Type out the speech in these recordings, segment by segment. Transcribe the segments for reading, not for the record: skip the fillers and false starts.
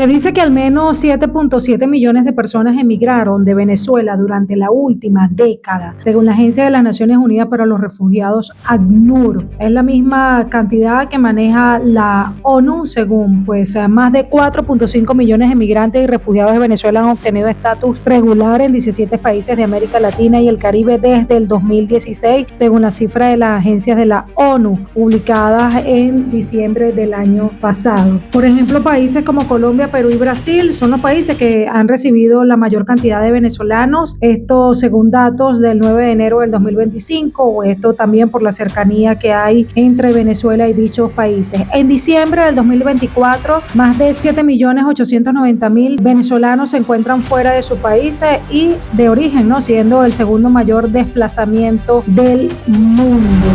Se dice que al menos 7.7 millones de personas emigraron de Venezuela durante la última década, según la Agencia de las Naciones Unidas para los Refugiados, ACNUR. Es la misma cantidad que maneja la ONU, según más de 4.5 millones de migrantes y refugiados de Venezuela han obtenido estatus regular en 17 países de América Latina y el Caribe desde el 2016, según la cifra de las agencias de la ONU, publicadas en diciembre del año pasado. Por ejemplo, países como Colombia, Perú y Brasil son los países que han recibido la mayor cantidad de venezolanos, esto según datos del 9 de enero del 2025, o esto también por la cercanía que hay entre Venezuela y dichos países. En diciembre del 2024, más de 7.890.000 venezolanos se encuentran fuera de sus países y de origen, ¿no? Siendo el segundo mayor desplazamiento del mundo.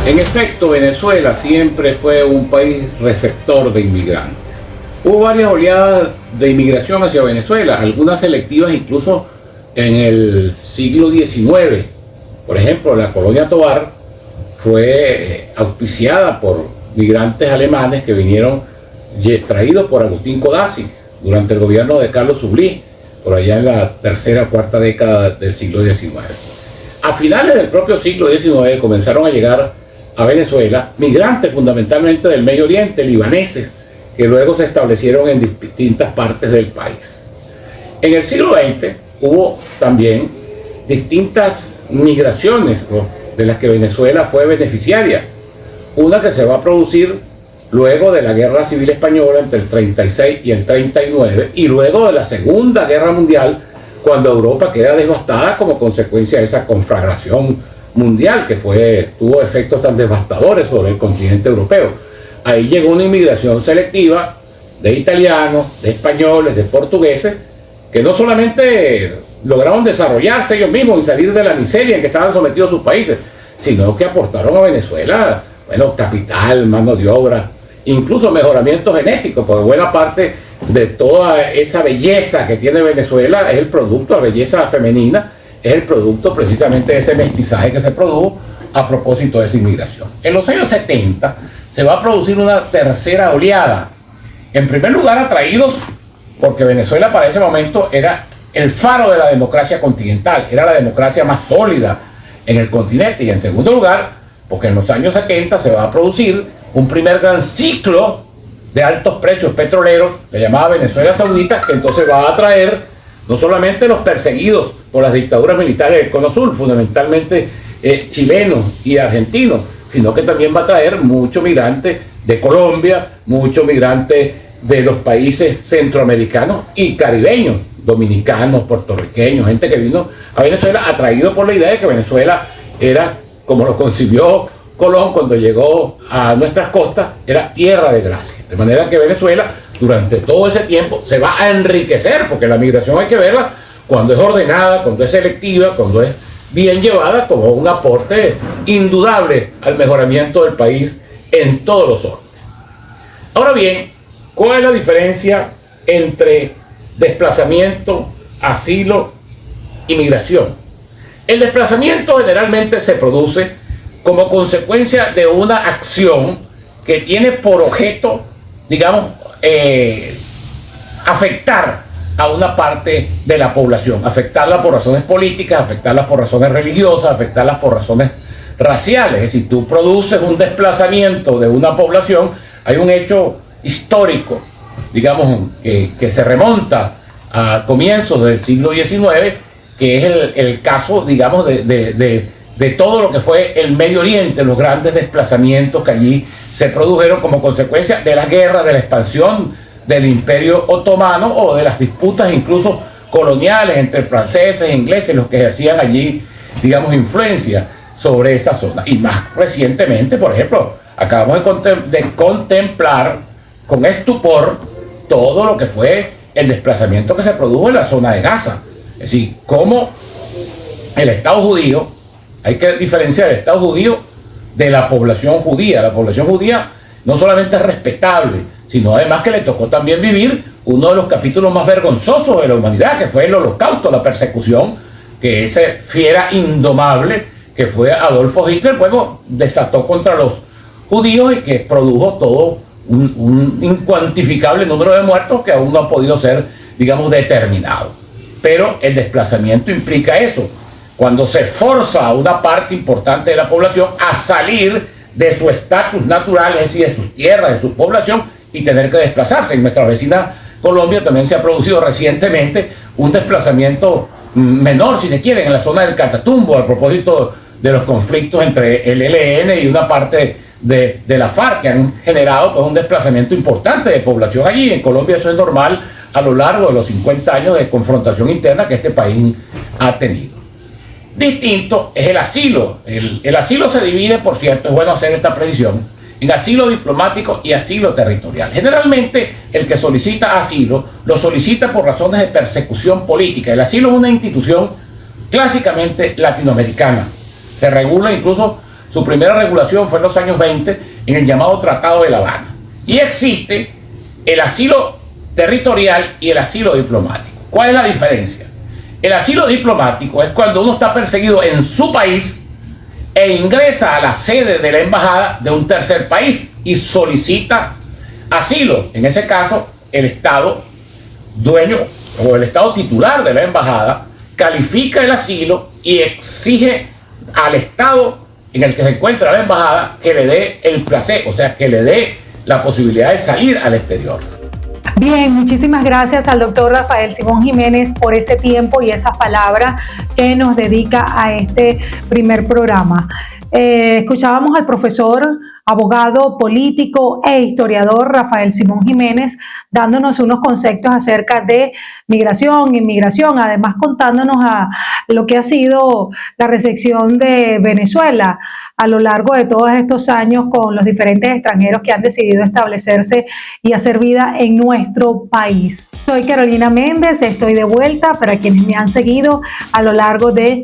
En efecto, Venezuela siempre fue un país receptor de inmigrantes. Hubo varias oleadas de inmigración hacia Venezuela, algunas selectivas incluso en el siglo XIX. Por ejemplo, la colonia Tovar fue auspiciada por migrantes alemanes que vinieron traídos por Agustín Codazzi durante el gobierno de Carlos Sublí, por allá en la tercera o cuarta década del siglo XIX. A finales del propio siglo XIX comenzaron a llegar a Venezuela migrantes fundamentalmente del Medio Oriente, libaneses, que luego se establecieron en distintas partes del país. En el siglo XX hubo también distintas migraciones, ¿no?, de las que Venezuela fue beneficiaria. Una que se va a producir luego de la Guerra Civil Española entre el 36 y el 39, y luego de la Segunda Guerra Mundial, cuando Europa queda devastada como consecuencia de esa conflagración mundial que tuvo efectos tan devastadores sobre el continente europeo. Ahí llegó una inmigración selectiva de italianos, de españoles, de portugueses, que no solamente lograron desarrollarse ellos mismos y salir de la miseria en que estaban sometidos sus países, sino que aportaron a Venezuela, capital, mano de obra, incluso mejoramiento genético, porque buena parte de toda esa belleza que tiene Venezuela es el producto, la belleza femenina, es el producto precisamente de ese mestizaje que se produjo a propósito de esa inmigración. En los años 70 se va a producir una tercera oleada, en primer lugar atraídos porque Venezuela para ese momento era el faro de la democracia continental, era la democracia más sólida en el continente, y en segundo lugar porque en los años 70 se va a producir un primer gran ciclo de altos precios petroleros que llamaba Venezuela Saudita, que entonces va a atraer no solamente los perseguidos por las dictaduras militares del Cono Sur, fundamentalmente chilenos y argentinos, sino que también va a traer muchos migrantes de Colombia, muchos migrantes de los países centroamericanos y caribeños, dominicanos, puertorriqueños, gente que vino a Venezuela atraído por la idea de que Venezuela era, como lo concibió Colón cuando llegó a nuestras costas, era tierra de gracia. De manera que Venezuela durante todo ese tiempo se va a enriquecer, porque la migración hay que verla cuando es ordenada, cuando es selectiva, cuando es bien llevada, como un aporte indudable al mejoramiento del país en todos los órdenes. Ahora bien, ¿cuál es la diferencia entre desplazamiento, asilo y migración? El desplazamiento generalmente se produce como consecuencia de una acción que tiene por objeto, digamos, afectar a una parte de la población, afectarla por razones políticas, afectarla por razones religiosas, afectarla por razones raciales. Es decir, tú produces un desplazamiento de una población. Hay un hecho histórico, digamos, que se remonta a comienzos del siglo XIX, que es el caso, digamos, de todo lo que fue el Medio Oriente, los grandes desplazamientos que allí se produjeron como consecuencia de las guerras, de la expansión del Imperio Otomano o de las disputas incluso coloniales entre franceses e ingleses, los que ejercían allí, digamos, influencia sobre esa zona. Y más recientemente, por ejemplo, acabamos de contemplar con estupor todo lo que fue el desplazamiento que se produjo en la zona de Gaza. Es decir, cómo el Estado judío, hay que diferenciar el Estado judío de la población judía. La población judía no solamente es respetable, sino además que le tocó también vivir uno de los capítulos más vergonzosos de la humanidad, que fue el Holocausto, la persecución que ese fiera indomable que fue Adolfo Hitler, bueno, desató contra los judíos y que produjo todo un incuantificable número de muertos que aún no ha podido ser, digamos, determinado. Pero el desplazamiento implica eso, cuando se forza a una parte importante de la población a salir de su estatus natural, es decir, de sus tierras, de su población, y tener que desplazarse. En nuestra vecina Colombia también se ha producido recientemente un desplazamiento menor, si se quiere, en la zona del Catatumbo, a propósito de los conflictos entre el ELN y una parte de la FARC, que han generado pues, un desplazamiento importante de población allí. En Colombia eso es normal a lo largo de los 50 años de confrontación interna que este país ha tenido. Distinto es el asilo. El asilo se divide, por cierto, es bueno hacer esta precisión, en asilo diplomático y asilo territorial. Generalmente el que solicita asilo lo solicita por razones de persecución política. El asilo es una institución clásicamente latinoamericana. Se regula, incluso su primera regulación fue en los años 20 en el llamado Tratado de La Habana. Y existe el asilo territorial y el asilo diplomático. ¿Cuál es la diferencia? El asilo diplomático es cuando uno está perseguido en su país e ingresa a la sede de la embajada de un tercer país y solicita asilo. En ese caso, el Estado dueño o el Estado titular de la embajada califica el asilo y exige al Estado en el que se encuentra la embajada que le dé el placer, o sea, que le dé la posibilidad de salir al exterior. Bien, muchísimas gracias al doctor Rafael Simón Jiménez por ese tiempo y esas palabras que nos dedica a este primer programa. Escuchábamos al profesor, abogado, político e historiador Rafael Simón Jiménez dándonos unos conceptos acerca de migración, inmigración, además contándonos a lo que ha sido la recepción de Venezuela a lo largo de todos estos años con los diferentes extranjeros que han decidido establecerse y hacer vida en nuestro país. Soy Carolina Méndez, estoy de vuelta para quienes me han seguido a lo largo de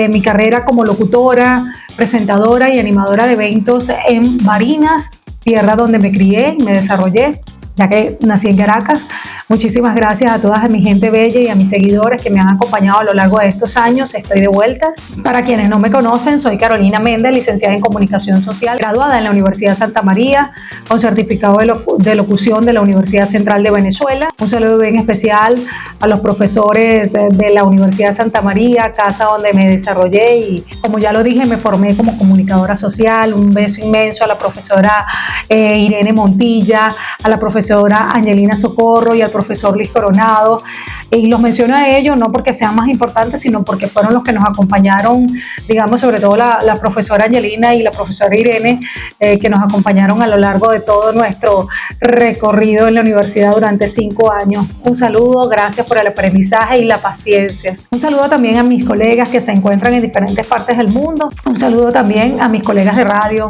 mi carrera como locutora, presentadora y animadora de eventos en Barinas, tierra donde me crié y me desarrollé, ya que nací en Caracas. Muchísimas gracias a toda mi gente bella y a mis seguidores que me han acompañado a lo largo de estos años. Estoy de vuelta. Para quienes no me conocen, soy Carolina Méndez, licenciada en Comunicación Social, graduada en la Universidad Santa María, con certificado de locución de la Universidad Central de Venezuela. Un saludo bien especial a los profesores de la Universidad Santa María, casa donde me desarrollé y, como ya lo dije, me formé como comunicadora social. Un beso inmenso a la profesora Irene Montilla, a la profesora Angelina Socorro y al profesor Luis Coronado, y los menciono a ellos no porque sean más importantes, sino porque fueron los que nos acompañaron, digamos, sobre todo la profesora Angelina y la profesora Irene, que nos acompañaron a lo largo de todo nuestro recorrido en la universidad durante 5 años. Un saludo, gracias por el aprendizaje y la paciencia. Un saludo también a mis colegas que se encuentran en diferentes partes del mundo. Un saludo también a mis colegas de radio,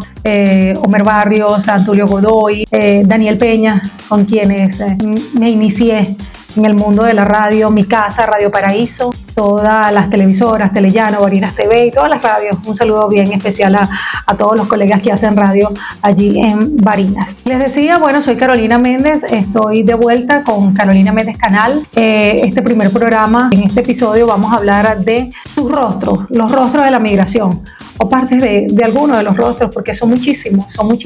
Omer Barrios, Antulio Godoy, Daniel Peña, con quienes me inicié en el mundo de la radio, mi casa, Radio Paraíso, todas las televisoras, Telellano, Barinas TV y todas las radios. Un saludo bien especial a todos los colegas que hacen radio allí en Barinas. Les decía, bueno, soy Carolina Méndez, estoy de vuelta con Carolina Méndez Canal. Este primer programa, en este episodio vamos a hablar de sus rostros, los rostros de la migración, o partes de algunos de los rostros, porque son muchísimos, son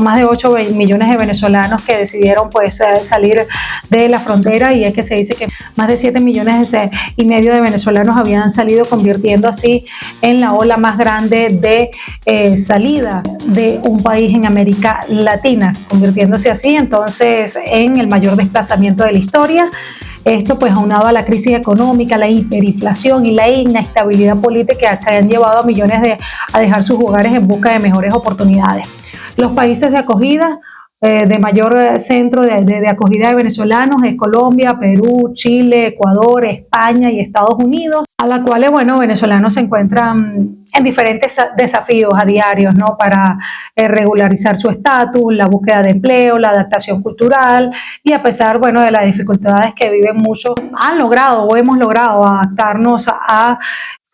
más de 8 millones de venezolanos que decidieron pues salir de la frontera, y es que se dice que más de 7 millones y medio de venezolanos habían salido, convirtiendo así en la ola más grande de salida de un país en América Latina, convirtiéndose así entonces en el mayor desplazamiento de la historia. Esto pues aunado a la crisis económica, la hiperinflación y la inestabilidad política que han llevado a millones a dejar sus hogares en busca de mejores oportunidades. Los países de acogida, de mayor centro de acogida de venezolanos es Colombia, Perú, Chile, Ecuador, España y Estados Unidos, a la cual, bueno, venezolanos se encuentran en diferentes desafíos a diarios, ¿no? Para regularizar su estatus, la búsqueda de empleo, la adaptación cultural, y a pesar, bueno, de las dificultades que viven muchos, han logrado o hemos logrado adaptarnos a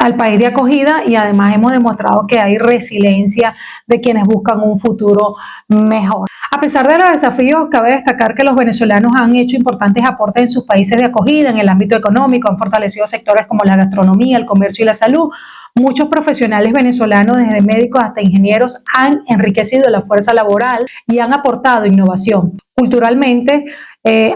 al país de acogida, y además hemos demostrado que hay resiliencia de quienes buscan un futuro mejor. A pesar de los desafíos, cabe destacar que los venezolanos han hecho importantes aportes en sus países de acogida, en el ámbito económico, han fortalecido sectores como la gastronomía, el comercio y la salud. Muchos profesionales venezolanos, desde médicos hasta ingenieros, han enriquecido la fuerza laboral y han aportado innovación. Culturalmente,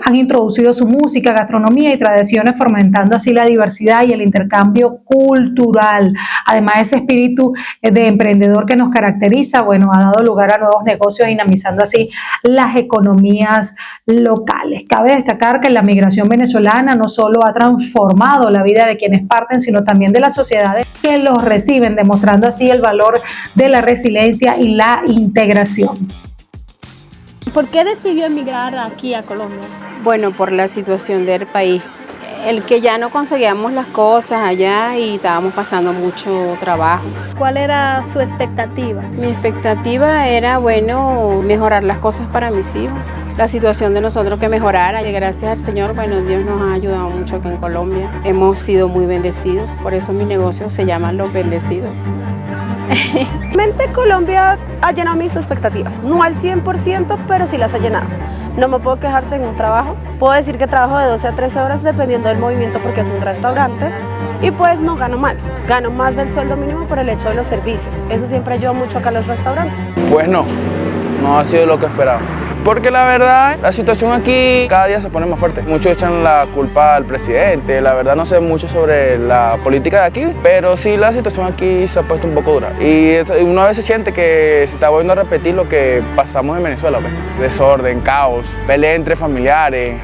han introducido su música, gastronomía y tradiciones, fomentando así la diversidad y el intercambio cultural. Además, ese espíritu de emprendedor que nos caracteriza, bueno, ha dado lugar a nuevos negocios, dinamizando así las economías locales. Cabe destacar que la migración venezolana no solo ha transformado la vida de quienes parten, sino también de las sociedades que los reciben, demostrando así el valor de la resiliencia y la integración. ¿Por qué decidió emigrar aquí a Colombia? Bueno, por la situación del país. El que ya no conseguíamos las cosas allá y estábamos pasando mucho trabajo. ¿Cuál era su expectativa? Mi expectativa era, bueno, mejorar las cosas para mis hijos. La situación de nosotros que mejorara, y gracias al Señor, bueno, Dios nos ha ayudado mucho aquí en Colombia. Hemos sido muy bendecidos, por eso mi negocio se llama Los Bendecidos. Realmente Colombia ha llenado mis expectativas, no al 100%, pero sí las ha llenado. No me puedo quejar de un trabajo, puedo decir que trabajo de 12 a 13 horas dependiendo del movimiento porque es un restaurante y pues no gano mal, gano más del sueldo mínimo por el hecho de los servicios, eso siempre ayuda mucho acá a los restaurantes. Pues no ha sido lo que esperaba. Porque la verdad, la situación aquí cada día se pone más fuerte. Muchos echan la culpa al presidente, la verdad no sé mucho sobre la política de aquí, pero sí la situación aquí se ha puesto un poco dura. Y uno a veces siente que se está volviendo a repetir lo que pasamos en Venezuela, pues. Desorden, caos, pelea entre familiares,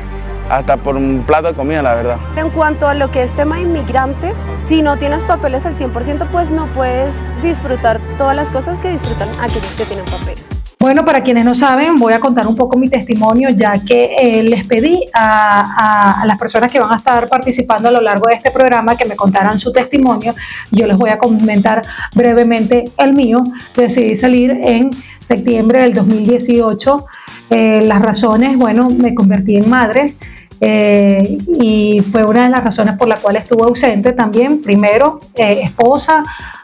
hasta por un plato de comida, la verdad. En cuanto a lo que es tema de inmigrantes, si no tienes papeles al 100%, pues no puedes disfrutar todas las cosas que disfrutan aquellos que tienen papeles. Bueno, para quienes no saben, voy a contar un poco mi testimonio, ya que les pedí a las personas que van a estar participando a lo largo de este programa que me contaran su testimonio. Yo les voy a comentar brevemente el mío. Decidí salir en septiembre del 2018. Las razones, bueno, me convertí en madre. Y fue una de las razones por la cual estuve ausente también. Primero, esposa,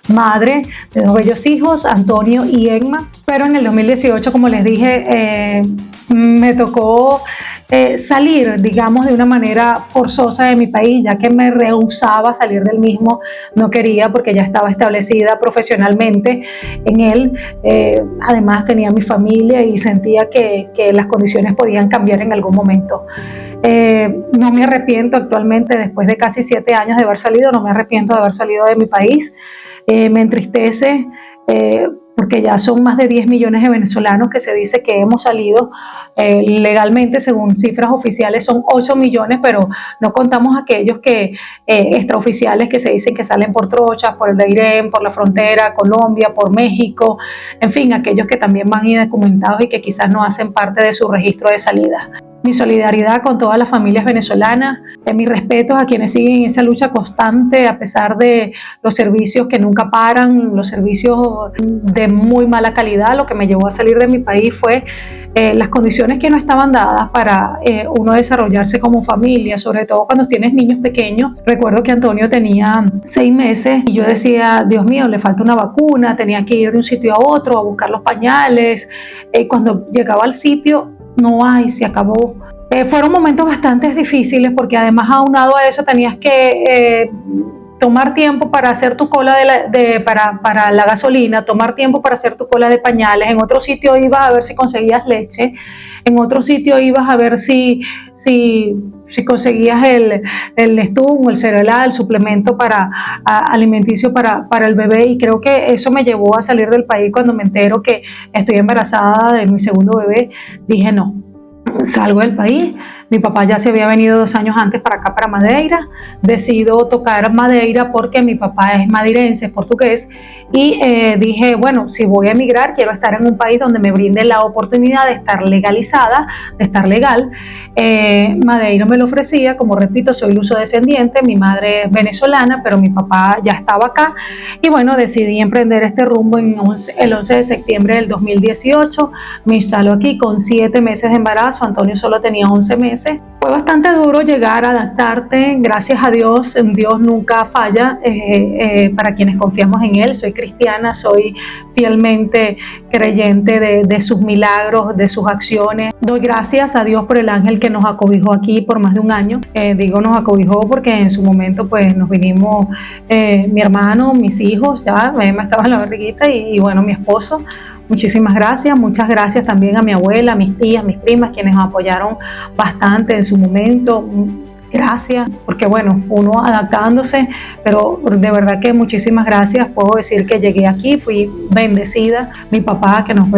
madre de 2 bellos hijos, Antonio y Emma. Pero en el 2018, como les dije, me tocó salir, digamos, de una manera forzosa de mi país, ya que me rehusaba a salir del mismo. No quería, porque ya estaba establecida profesionalmente en él. Además tenía mi familia y sentía que las condiciones podían cambiar en algún momento. No me arrepiento actualmente, después de casi 7 años de haber salido, no me arrepiento de haber salido de mi país. Me entristece porque ya son más de 10 millones de venezolanos que se dice que hemos salido. Legalmente, según cifras oficiales, son 8 millones, pero no contamos aquellos que extraoficiales que se dicen que salen por trochas, por el Dairén, por la frontera, Colombia, por México, en fin, aquellos que también van indocumentados y que quizás no hacen parte de su registro de salida. Mi solidaridad con todas las familias venezolanas, mis respetos a quienes siguen esa lucha constante a pesar de los servicios que nunca paran, los servicios de muy mala calidad. Lo que me llevó a salir de mi país fue las condiciones que no estaban dadas para uno desarrollarse como familia, sobre todo cuando tienes niños pequeños. Recuerdo que Antonio tenía 6 meses y yo decía, Dios mío, le falta una vacuna, tenía que ir de un sitio a otro a buscar los pañales. Cuando llegaba al sitio, no hay, se acabó. Fueron momentos bastante difíciles porque además aunado a eso tenías que tomar tiempo para hacer tu cola para la gasolina, tomar tiempo para hacer tu cola de pañales. En otro sitio ibas a ver si conseguías leche, en otro sitio ibas a ver si conseguías el Nestum, el cereal, el suplemento alimenticio para el bebé, y creo que eso me llevó a salir del país. Cuando me entero que estoy embarazada de mi segundo bebé, dije no, salgo del país. Mi papá ya se había venido 2 años antes para acá, para Madeira. Decido tocar Madeira porque mi papá es madeirense, es portugués, y dije, bueno, si voy a emigrar, quiero estar en un país donde me brinde la oportunidad de estar legalizada, de estar legal. Madeira me lo ofrecía, como repito, soy luso-descendiente, mi madre es venezolana, pero mi papá ya estaba acá, y bueno, decidí emprender este rumbo el 11 de septiembre del 2018. Me instaló aquí con 7 meses de embarazo, Antonio solo tenía 11 meses. meses. Fue bastante duro llegar a adaptarte, gracias a Dios, Dios nunca falla para quienes confiamos en Él. Soy cristiana, soy fielmente creyente de sus milagros, de sus acciones. Doy gracias a Dios por el ángel que nos acobijó aquí por más de un año. Digo nos acobijó porque en su momento pues nos vinimos mi hermano, mis hijos, ya Emma estaba en la barriguita y bueno, mi esposo. Muchísimas gracias, muchas gracias también a mi abuela, a mis tías, mis primas, quienes nos apoyaron bastante en su momento. Gracias, porque bueno, uno adaptándose, pero de verdad que muchísimas gracias. Puedo decir que llegué aquí, fui bendecida. Mi papá que nos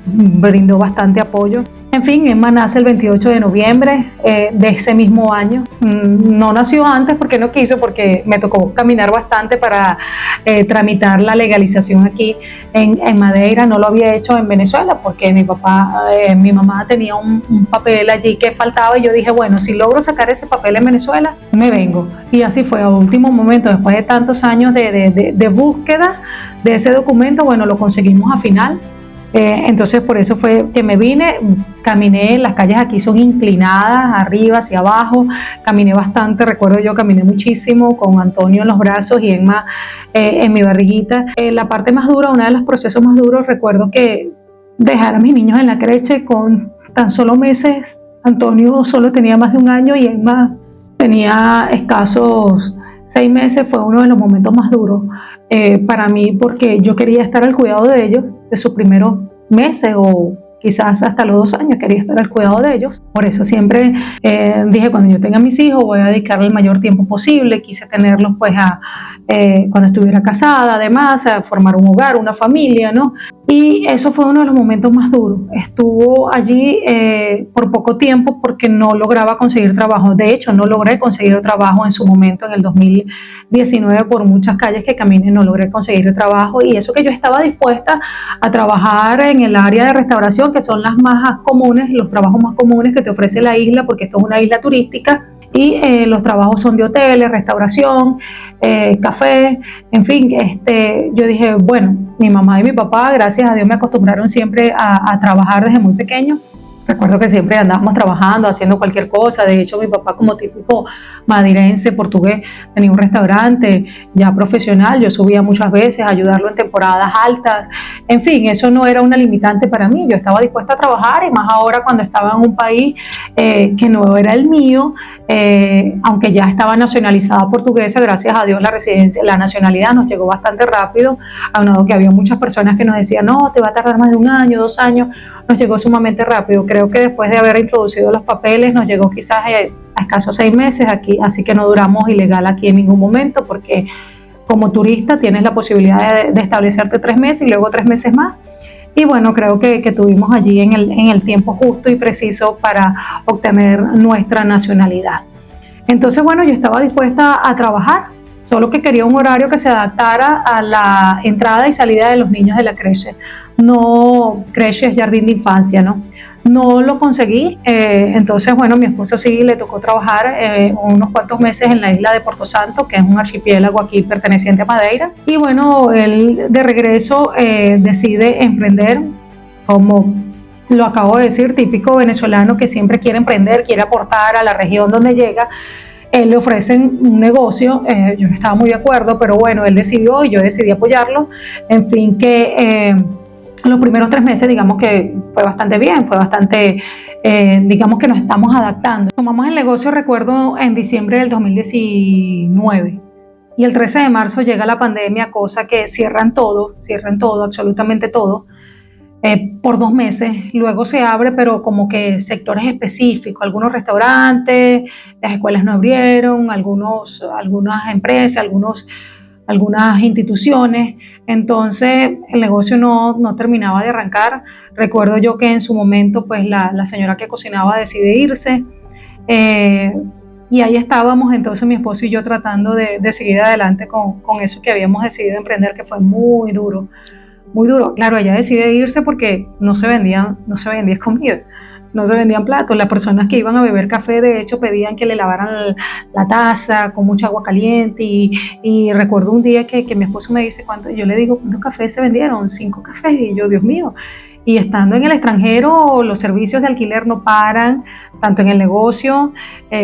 brindó bastante apoyo. En fin, Emma nace el 28 de noviembre de ese mismo año. No nació antes porque no quiso, porque me tocó caminar bastante para tramitar la legalización aquí en Madeira. No lo había hecho en Venezuela porque mi mamá tenía un papel allí que faltaba y yo dije, bueno, si logro sacar ese papel en Venezuela, me vengo. Y así fue, a último momento, después de tantos años de búsqueda de ese documento, bueno, lo conseguimos a final. Entonces por eso fue que me vine, caminé, las calles aquí son inclinadas, arriba hacia abajo, caminé bastante, recuerdo yo caminé muchísimo con Antonio en los brazos y Emma en mi barriguita. La parte más dura, uno de los procesos más duros, recuerdo que dejar a mis niños en la creche con tan solo meses. Antonio solo tenía más de un año y Emma tenía escasos 6 meses. Fue uno de los momentos más duros para mí porque yo quería estar al cuidado de ellos, de sus primeros meses o quizás hasta los 2 años quería estar al cuidado de ellos. Por eso siempre dije, cuando yo tenga mis hijos voy a dedicarle el mayor tiempo posible. Quise tenerlos pues cuando estuviera casada, además, a formar un hogar, una familia, ¿no? Y eso fue uno de los momentos más duros. Estuvo allí por poco tiempo porque no lograba conseguir trabajo. De hecho, no logré conseguir trabajo en su momento, en el 2019, por muchas calles que caminé, no logré conseguir el trabajo. Y eso que yo estaba dispuesta a trabajar en el área de restauración, que son las más comunes, los trabajos más comunes que te ofrece la isla, porque esto es una isla turística. Y los trabajos son de hoteles, restauración, café, en fin. Yo dije, bueno, mi mamá y mi papá, gracias a Dios, me acostumbraron siempre a trabajar desde muy pequeño. Recuerdo que siempre andábamos trabajando, haciendo cualquier cosa. De hecho, mi papá, como típico madeirense, portugués, tenía un restaurante ya profesional. Yo subía muchas veces a ayudarlo en temporadas altas. En fin, eso no era una limitante para mí. Yo estaba dispuesta a trabajar, y más ahora cuando estaba en un país que no era el mío, aunque ya estaba nacionalizada portuguesa. Gracias a Dios la nacionalidad nos llegó bastante rápido, aunado que había muchas personas que nos decían, no, te va a tardar más de 1 año, 2 años. Nos llegó sumamente rápido. Creo que después de haber introducido los papeles nos llegó quizás a escasos 6 meses aquí, así que no duramos ilegal aquí en ningún momento, porque como turista tienes la posibilidad de establecerte 3 meses y luego 3 meses más. Y bueno, creo que tuvimos allí en el tiempo justo y preciso para obtener nuestra nacionalidad. Entonces, bueno, yo estaba dispuesta a trabajar, solo que quería un horario que se adaptara a la entrada y salida de los niños de la creche. No, creche es jardín de infancia, ¿no? No lo conseguí, entonces, bueno, mi esposo sí le tocó trabajar unos cuantos meses en la isla de Porto Santo, que es un archipiélago aquí perteneciente a Madeira. Y bueno, él de regreso decide emprender, como lo acabo de decir, típico venezolano que siempre quiere emprender, quiere aportar a la región donde llega. Él le ofrecen un negocio, yo no estaba muy de acuerdo, pero bueno, él decidió y yo decidí apoyarlo. En fin, que los primeros 3 meses, digamos que fue bastante bien, fue bastante, digamos que nos estamos adaptando. Tomamos el negocio, recuerdo, en diciembre del 2019. Y el 13 de marzo llega la pandemia, cosa que cierran todo, absolutamente todo. Por 2 meses, luego se abre, pero como que sectores específicos, algunos restaurantes, las escuelas no abrieron, algunas empresas, algunas instituciones. Entonces el negocio no terminaba de arrancar. Recuerdo yo que en su momento pues la señora que cocinaba decide irse, y ahí estábamos entonces mi esposo y yo tratando de seguir adelante con eso que habíamos decidido emprender, que fue muy duro. Muy duro. Claro, ella decide irse porque no se vendía comida, no se vendían platos. Las personas que iban a beber café, de hecho, pedían que le lavaran la taza con mucha agua caliente. Y recuerdo un día que mi esposo me dice, yo le digo, ¿cuántos cafés se vendieron? 5 cafés. Y yo, Dios mío. Y estando en el extranjero, los servicios de alquiler no paran, tanto en el negocio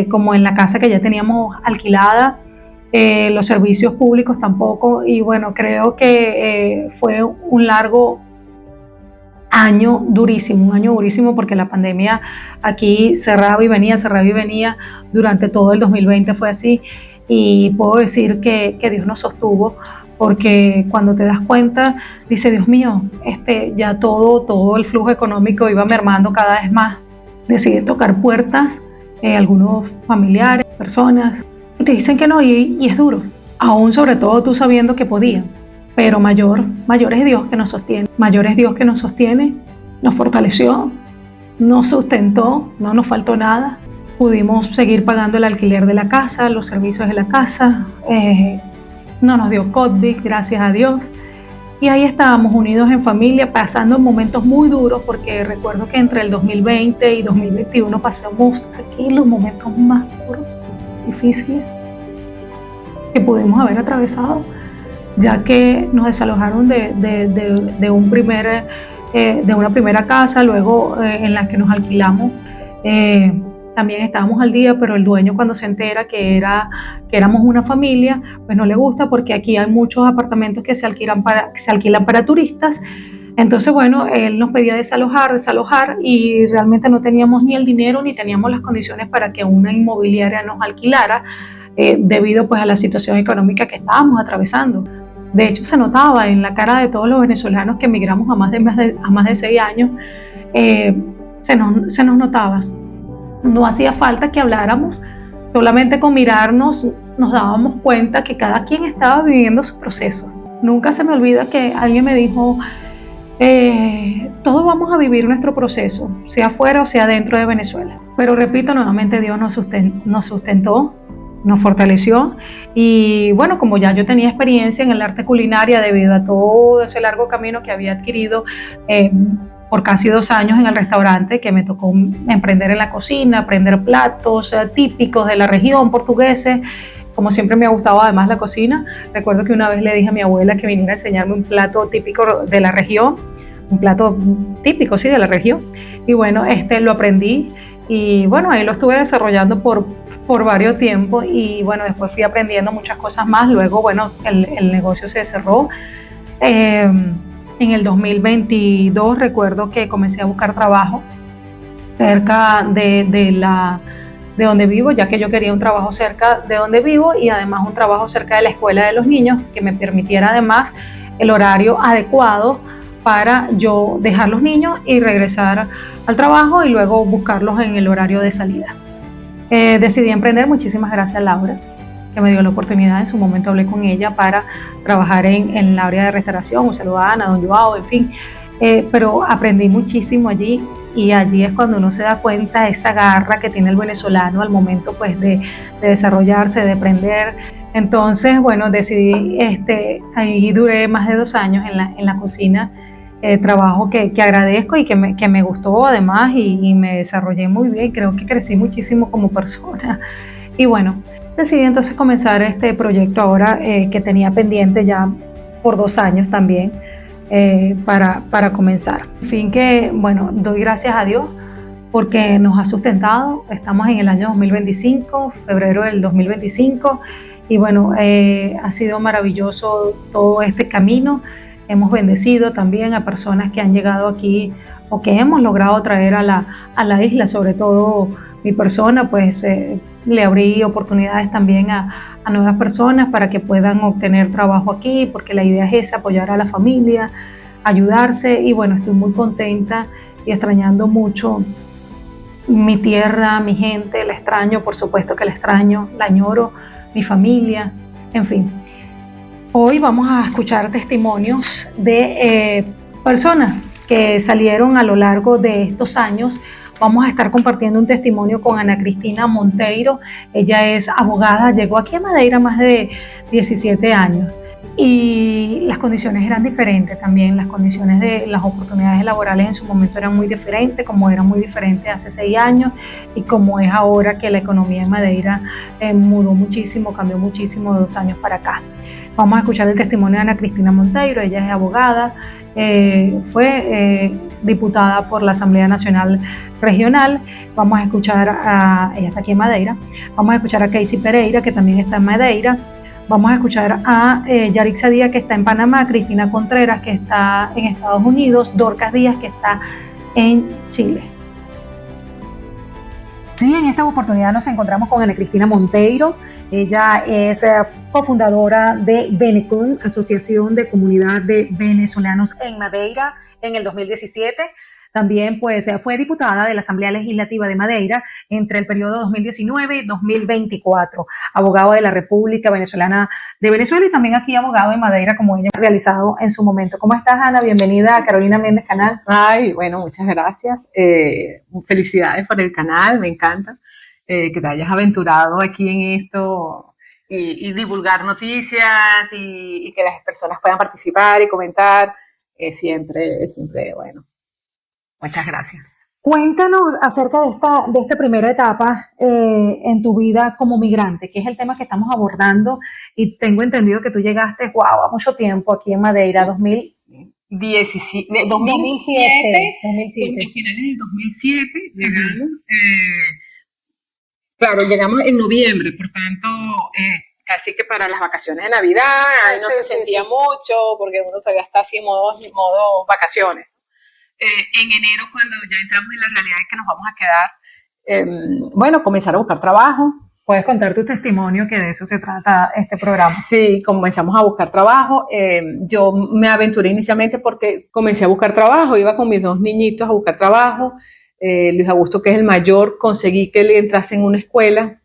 como en la casa que ya teníamos alquilada. Los servicios públicos tampoco, y bueno, creo que fue un largo año durísimo, porque la pandemia aquí cerraba y venía, durante todo el 2020 fue así, y puedo decir que Dios nos sostuvo, porque cuando te das cuenta, dice, Dios mío, ya todo el flujo económico iba mermando cada vez más. Decidí tocar puertas, algunos familiares, personas, y te dicen que no, y es duro, aún sobre todo tú sabiendo que podían, pero mayor es Dios que nos sostiene, nos fortaleció, nos sustentó, no nos faltó nada, pudimos seguir pagando el alquiler de la casa, los servicios de la casa, no nos dio COVID, gracias a Dios, y ahí estábamos unidos en familia, pasando momentos muy duros, porque recuerdo que entre el 2020 y 2021 pasamos aquí los momentos más duros, difíciles que pudimos haber atravesado, ya que nos desalojaron de una primera casa, luego en la que nos alquilamos. También estábamos al día, pero el dueño, cuando se entera que éramos una familia, pues no le gusta, porque aquí hay muchos apartamentos que se alquilan para turistas. Entonces, bueno, él nos pedía desalojar, y realmente no teníamos ni el dinero ni teníamos las condiciones para que una inmobiliaria nos alquilara, debido pues a la situación económica que estábamos atravesando. De hecho, se notaba en la cara de todos los venezolanos que emigramos a más de 6 años, se nos notaba. No hacía falta que habláramos, solamente con mirarnos nos dábamos cuenta que cada quien estaba viviendo su proceso. Nunca se me olvida que alguien me dijo, todos vamos a vivir nuestro proceso, sea fuera o sea dentro de Venezuela. Pero repito, nuevamente Dios nos sustentó, nos fortaleció, y bueno, como ya yo tenía experiencia en el arte culinaria debido a todo ese largo camino que había adquirido por casi 2 años en el restaurante, que me tocó emprender en la cocina, aprender platos típicos de la región, portugueses. Como siempre me ha gustado además la cocina, recuerdo que una vez le dije a mi abuela que viniera a enseñarme un plato típico de la región, un plato típico, sí, de la región, y bueno, lo aprendí, y bueno, ahí lo estuve desarrollando por varios tiempos, y bueno, después fui aprendiendo muchas cosas más. Luego, bueno, el negocio se cerró. En el 2022 recuerdo que comencé a buscar trabajo cerca de donde vivo, ya que yo quería un trabajo cerca de donde vivo, y además un trabajo cerca de la escuela de los niños, que me permitiera además el horario adecuado para yo dejar los niños y regresar al trabajo, y luego buscarlos en el horario de salida. Decidí emprender. Muchísimas gracias a Laura, que me dio la oportunidad. En su momento hablé con ella para trabajar en el área de restauración. Un saludo a Ana, don Joao, en fin. Pero aprendí muchísimo allí, y allí es cuando uno se da cuenta de esa garra que tiene el venezolano al momento pues de desarrollarse, de aprender. Entonces, bueno, decidí, ahí duré más de 2 años en la cocina, trabajo que agradezco y que me gustó además, y me desarrollé muy bien. Creo que crecí muchísimo como persona, y bueno, decidí entonces comenzar este proyecto ahora, que tenía pendiente ya por 2 años también, para comenzar. En fin, que bueno, doy gracias a Dios porque nos ha sustentado. Estamos en el año 2025, febrero del 2025, y bueno, ha sido maravilloso todo este camino. Hemos bendecido también a personas que han llegado aquí, o que hemos logrado traer a la isla, sobre todo mi persona, pues le abrí oportunidades también a nuevas personas para que puedan obtener trabajo aquí, porque la idea es esa, apoyar a la familia, ayudarse. Y bueno, estoy muy contenta y extrañando mucho mi tierra, mi gente. La extraño, por supuesto que la extraño, la añoro, mi familia, en fin. Hoy vamos a escuchar testimonios de personas que salieron a lo largo de estos años. Vamos a estar compartiendo un testimonio con Ana Cristina Monteiro. Ella es abogada, llegó aquí a Madeira más de 17 años, y las condiciones eran diferentes también. Las condiciones de las oportunidades laborales en su momento eran muy diferentes, como eran muy diferentes hace 6 años y como es ahora, que la economía en Madeira mudó muchísimo, cambió muchísimo de 2 años para acá. Vamos a escuchar el testimonio de Ana Cristina Monteiro. Ella es abogada, fue diputada por la Asamblea Nacional Regional. Vamos a escuchar ella está aquí en Madeira. Vamos a escuchar a Casey Pereira, que también está en Madeira. Vamos a escuchar a Yarixa Díaz, que está en Panamá, Cristina Contreras, que está en Estados Unidos, Dorcas Díaz, que está en Chile. Sí, en esta oportunidad nos encontramos con Ana Cristina Monteiro. Ella es cofundadora de Venecon, Asociación de Comunidad de Venezolanos en Madeira, en el 2017. También pues fue diputada de la Asamblea Legislativa de Madeira entre el periodo 2019 y 2024, abogado de la República Venezolana de Venezuela y también aquí abogado en Madeira, como ella ha realizado en su momento. ¿Cómo estás, Ana? Bienvenida a Carolina Méndez Canal. Ay, bueno, muchas gracias. Felicidades por el canal, me encanta que te hayas aventurado aquí en esto y divulgar noticias y que las personas puedan participar y comentar. Siempre, bueno. Muchas gracias. Cuéntanos acerca de esta primera etapa en tu vida como migrante, que es el tema que estamos abordando, y tengo entendido que tú llegaste, a mucho tiempo aquí en Madeira, 2007. A finales del 2007 llegamos. Claro, llegamos en noviembre, por tanto, casi que para las vacaciones de Navidad, ahí no se sentía mucho, porque uno todavía está así en modo vacaciones. En enero, cuando ya entramos en la realidad de que nos vamos a quedar, comenzar a buscar trabajo. ¿Puedes contar tu testimonio, que de eso se trata este programa? Sí, comenzamos a buscar trabajo. Yo me aventuré inicialmente porque comencé a buscar trabajo, iba con mis 2 niñitos a buscar trabajo. Luis Augusto, que es el mayor, conseguí que él entrase en una escuela,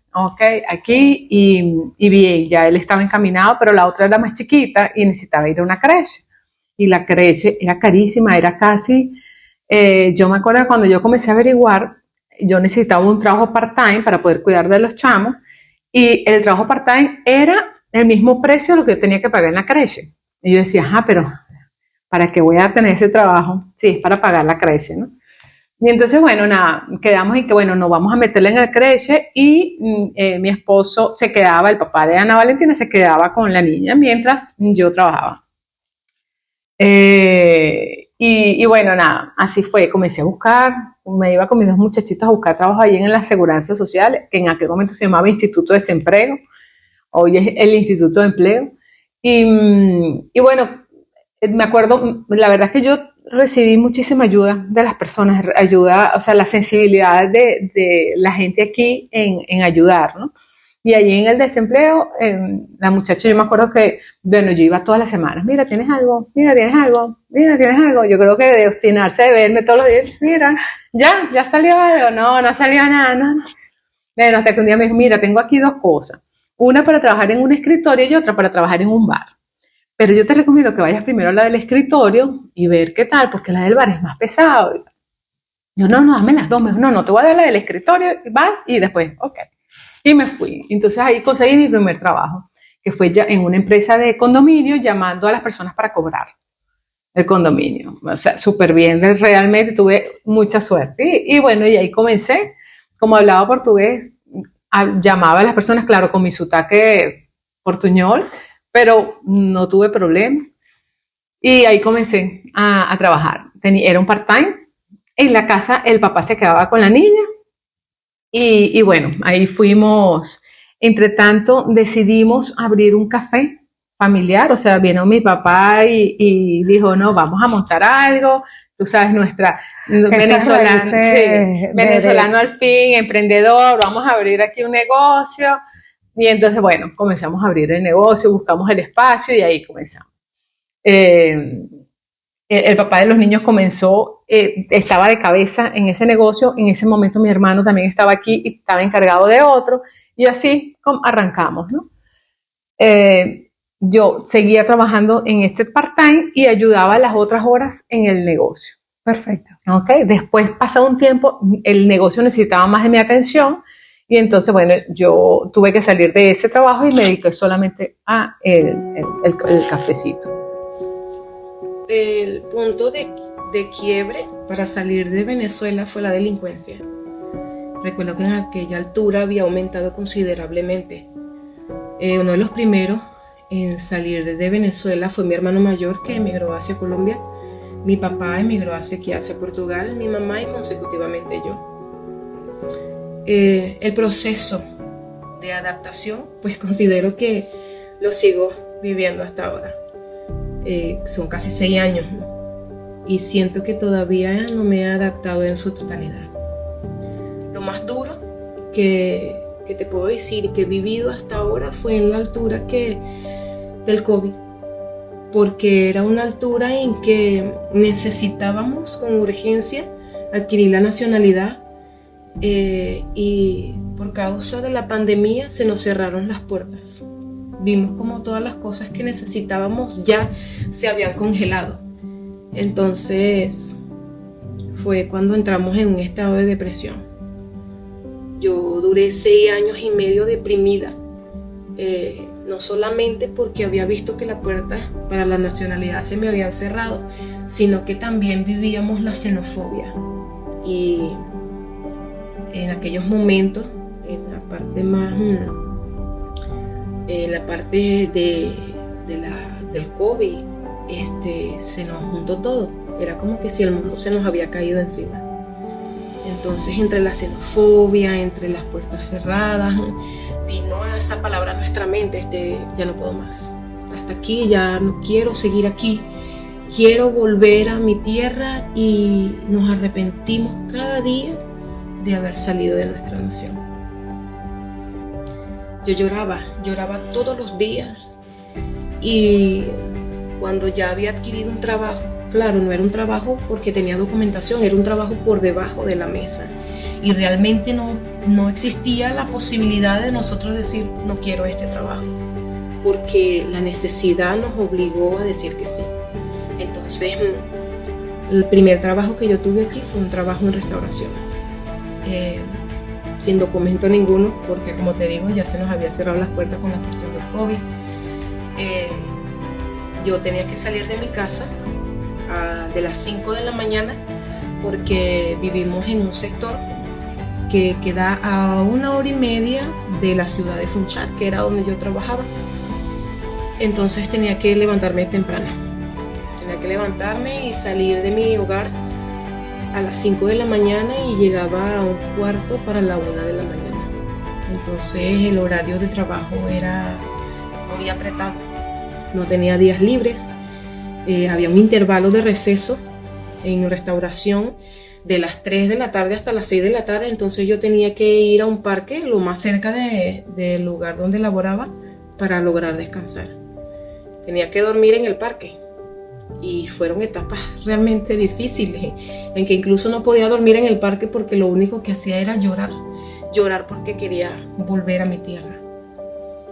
aquí, y bien, ya él estaba encaminado, pero la otra era más chiquita y necesitaba ir a una creche. Y la creche era carísima, era casi, yo me acuerdo cuando yo comencé a averiguar, yo necesitaba un trabajo part-time para poder cuidar de los chamos, y el trabajo part-time era el mismo precio de lo que yo tenía que pagar en la creche. Y yo decía, pero ¿para qué voy a tener ese trabajo? Sí, es para pagar la creche, ¿no? Y entonces, quedamos en que, nos vamos a meterle en la creche, y mi esposo se quedaba, el papá de Ana Valentina se quedaba con la niña mientras yo trabajaba. Así fue, comencé a buscar, me iba con mis 2 muchachitos a buscar trabajo allí en la Seguridad Social, que en aquel momento se llamaba Instituto de Desempleo, hoy es el Instituto de Empleo, me acuerdo, la verdad es que yo recibí muchísima ayuda de las personas, la sensibilidad de la gente aquí en ayudar, ¿no? Y allí en el desempleo, la muchacha, yo me acuerdo que, yo iba todas las semanas, mira, ¿tienes algo? Mira, ¿tienes algo? Mira, ¿tienes algo? Yo creo que de obstinarse de verme todos los días, mira, ya salió algo, no salió nada, no. Bueno, hasta que un día me dijo, mira, tengo aquí 2 cosas, una para trabajar en un escritorio y otra para trabajar en un bar. Pero yo te recomiendo que vayas primero a la del escritorio y ver qué tal, porque la del bar es más pesado. Yo, no, dame las 2. Me dijo, no, te voy a dar la del escritorio, vas y después, Y me fui. Entonces ahí conseguí mi primer trabajo, que fue ya en una empresa de condominio, llamando a las personas para cobrar el condominio. O sea, súper bien, realmente tuve mucha suerte. Y ahí comencé. Como hablaba portugués, llamaba a las personas, claro, con mi sotaque portuñol, pero no tuve problema. Y ahí comencé a trabajar. Era un part-time. En la casa el papá se quedaba con la niña. Y ahí fuimos. Entre tanto, decidimos abrir un café familiar. O sea, vino mi papá y dijo, no, vamos a montar algo. Tú sabes, nuestra venezolano al fin, emprendedor, vamos a abrir aquí un negocio. Y entonces, comenzamos a abrir el negocio, buscamos el espacio y ahí comenzamos. El papá de los niños comenzó, estaba de cabeza en ese negocio. En ese momento mi hermano también estaba aquí y estaba encargado de otro, y así arrancamos, ¿no? Yo seguía trabajando en este part-time y ayudaba las otras horas en el negocio. Perfecto. Después, pasado un tiempo, el negocio necesitaba más de mi atención, y entonces, yo tuve que salir de ese trabajo y me dediqué solamente a el cafecito. El punto de quiebre para salir de Venezuela fue la delincuencia. Recuerdo que en aquella altura había aumentado considerablemente. Uno de los primeros en salir de Venezuela fue mi hermano mayor, que emigró hacia Colombia. Mi papá emigró hacia Portugal, mi mamá y consecutivamente yo. El proceso de adaptación, pues considero que lo sigo viviendo hasta ahora. Son casi 6 años, ¿no? Y siento que todavía no me he adaptado en su totalidad. Lo más duro que te puedo decir que he vivido hasta ahora fue en la altura del COVID, porque era una altura en que necesitábamos con urgencia adquirir la nacionalidad, y por causa de la pandemia se nos cerraron las puertas. Vimos como todas las cosas que necesitábamos ya se habían congelado. Entonces fue cuando entramos en un estado de depresión. Yo duré 6 años y medio deprimida, no solamente porque había visto que las puertas para la nacionalidad se me habían cerrado, sino que también vivíamos la xenofobia. Y en aquellos momentos, en la parte más, en la parte del COVID, se nos juntó todo. Era como que si el mundo se nos había caído encima. Entonces, entre la xenofobia, entre las puertas cerradas, vino esa palabra a nuestra mente: ya no puedo más. Hasta aquí, ya no quiero seguir aquí. Quiero volver a mi tierra, y nos arrepentimos cada día de haber salido de nuestra nación. Yo lloraba todos los días, y cuando ya había adquirido un trabajo, claro, no era un trabajo porque tenía documentación, era un trabajo por debajo de la mesa, y realmente no existía la posibilidad de nosotros decir no quiero este trabajo, porque la necesidad nos obligó a decir que sí. Entonces, el primer trabajo que yo tuve aquí fue un trabajo en restauración, sin documento ninguno, porque como te digo, ya se nos había cerrado las puertas con la cuestión del COVID. Yo tenía que salir de mi casa de las 5 de la mañana, porque vivimos en un sector que queda a 1 hora y media de la ciudad de Funchal, que era donde yo trabajaba. Entonces tenía que levantarme temprano. Tenía que levantarme y salir de mi hogar a las 5 de la mañana, y llegaba a 1:15 para la 1 de la mañana. Entonces el horario de trabajo era muy apretado. No tenía días libres. Había un intervalo de receso en restauración de las 3 de la tarde hasta las 6 de la tarde. Entonces yo tenía que ir a un parque lo más cerca del lugar donde laboraba para lograr descansar. Tenía que dormir en el parque. Y fueron etapas realmente difíciles, en que incluso no podía dormir en el parque porque lo único que hacía era llorar porque quería volver a mi tierra.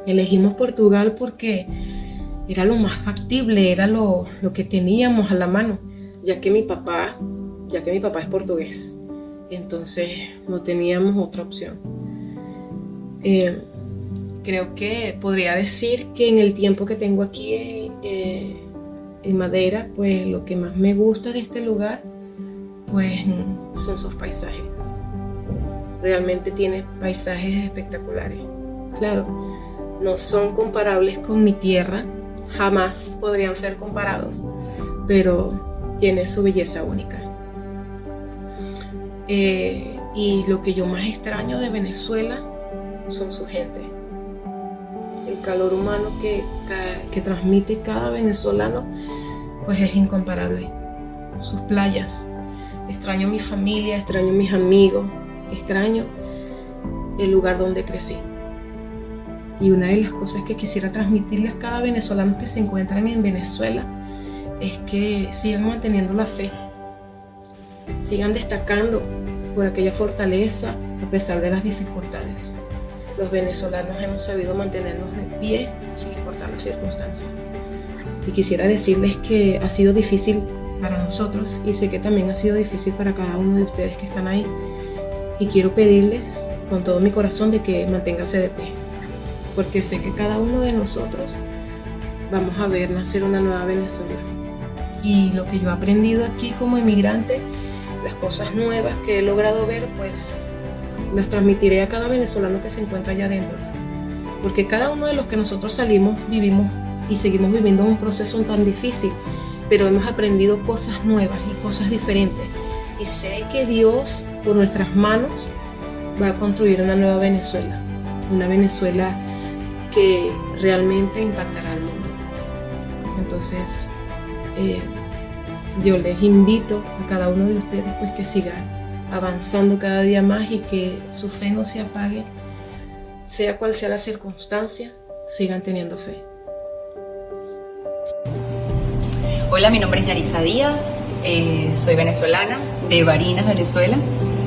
Elegimos Portugal porque era lo más factible, era lo que teníamos a la mano, ya que mi papá es portugués. Entonces no teníamos otra opción. Creo que podría decir que en el tiempo que tengo aquí en Madeira, pues lo que más me gusta de este lugar, pues son sus paisajes. Realmente tiene paisajes espectaculares. Claro, no son comparables con mi tierra, jamás podrían ser comparados, pero tiene su belleza única. Y lo que yo más extraño de Venezuela son su gente. El calor humano que transmite cada venezolano, pues es incomparable. Sus playas. Extraño mi familia, extraño mis amigos, extraño el lugar donde crecí. Y una de las cosas que quisiera transmitirles a cada venezolano que se encuentran en Venezuela es que sigan manteniendo la fe, sigan destacando por aquella fortaleza a pesar de las dificultades. Los venezolanos hemos sabido mantenernos de pie sin importar las circunstancias. Y quisiera decirles que ha sido difícil para nosotros, y sé que también ha sido difícil para cada uno de ustedes que están ahí. Y quiero pedirles con todo mi corazón de que manténganse de pie, porque sé que cada uno de nosotros vamos a ver nacer una nueva Venezuela. Y lo que yo he aprendido aquí como inmigrante, las cosas nuevas que he logrado ver, pues las transmitiré a cada venezolano que se encuentra allá adentro, porque cada uno de los que nosotros salimos, vivimos y seguimos viviendo un proceso tan difícil, pero hemos aprendido cosas nuevas y cosas diferentes. Y sé que Dios, por nuestras manos, va a construir una nueva Venezuela, una Venezuela que realmente impactará al mundo. Entonces, yo les invito a cada uno de ustedes pues que sigan avanzando cada día más y que su fe no se apague, sea cual sea la circunstancia, sigan teniendo fe. Hola, mi nombre es Yaritza Díaz, soy venezolana, de Barinas, Venezuela,